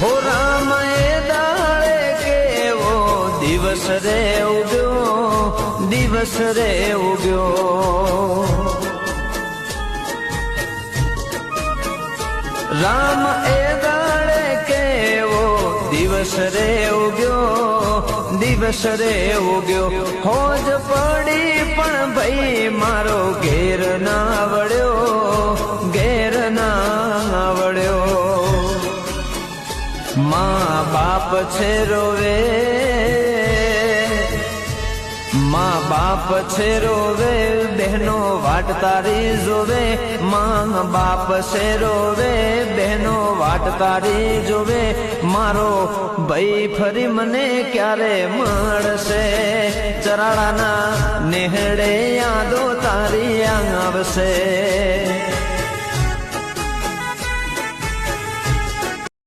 હો રામ એ દાડે કેવો દિવસ રે ઉગ્યો, દિવસ રે ઉગ્યો। રામ એ દાડે કેવો દિવસ રે ઉગ્યો, દિવસ રે ઉગ્યો। હોજ પડી પણ ભાઈ મારો ઘેર ના વળ્યો, ઘેર ના વળ્યો। માં બાપ છે રોવે, માં બાપ છે રોવે, બહેનો વાટ તારી જોવે। માં બાપ છે રોવે, બહેનો વાટ તારી જોવે। મારો ભાઈ ફરી મને ક્યારે મળશે, ચરાડાના નેહડે યાદો તારી આવશે।